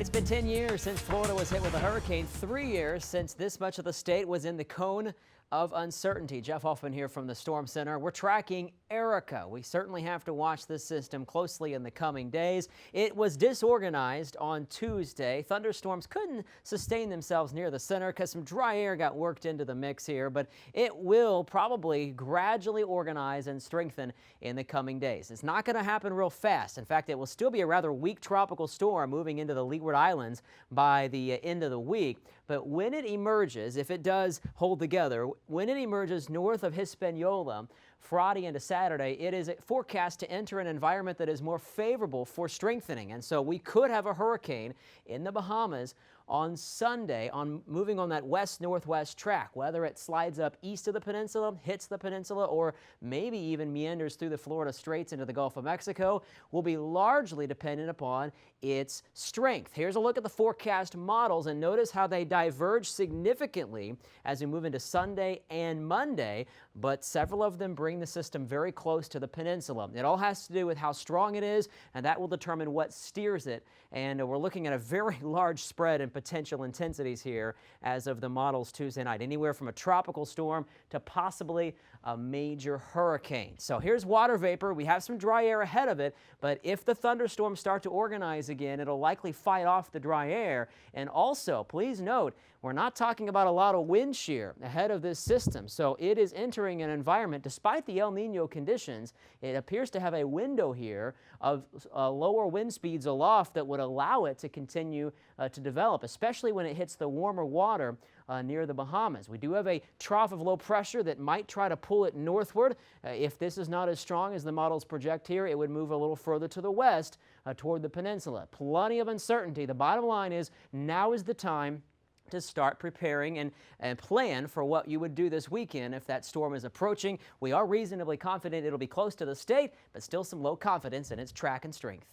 It's been 10 years since Florida was hit with a hurricane, 3 years since this much of the state was in the cone of uncertainty. Jeff Huffman here from the Storm Center. We're tracking Erika. We certainly have to watch this system closely in the coming days. It was disorganized on Tuesday. Thunderstorms couldn't sustain themselves near the center because some dry air got worked into the mix here, but it will probably gradually organize and strengthen in the coming days. It's not going to happen real fast. In fact, it will still be a rather weak tropical storm moving into the Leeward Islands by the end of the week. But when it emerges, if it does hold together, when it emerges north of Hispaniola, Friday into Saturday, it is forecast to enter an environment that is more favorable for strengthening. And so we could have a hurricane in the Bahamas on Sunday, moving on that west-northwest track, whether it slides up east of the peninsula, hits the peninsula, or maybe even meanders through the Florida Straits into the Gulf of Mexico, will be largely dependent upon its strength. Here's a look at the forecast models, and notice how they diverge significantly as we move into Sunday and Monday, but several of them bring the system very close to the peninsula. It all has to do with how strong it is, and that will determine what steers it. And we're looking at a very large spread in potential intensities here as of the models Tuesday night, anywhere from a tropical storm to possibly a major hurricane. So here's water vapor. We have some dry air ahead of it, but if the thunderstorms start to organize again, it'll likely fight off the dry air. And also, please note, we're not talking about a lot of wind shear ahead of this system. So it is entering an environment, despite the El Nino conditions, it appears to have a window here of lower wind speeds aloft that would allow it to continue to develop, especially when it hits the warmer water near the Bahamas. We do have a trough of low pressure that might try to pull it northward. If this is not as strong as the models project here, it would move a little further to the west toward the peninsula. Plenty of uncertainty. The bottom line is now is the time to start preparing and plan for what you would do this weekend if that storm is approaching. We are reasonably confident it'll be close to the state, but still some low confidence in its track and strength.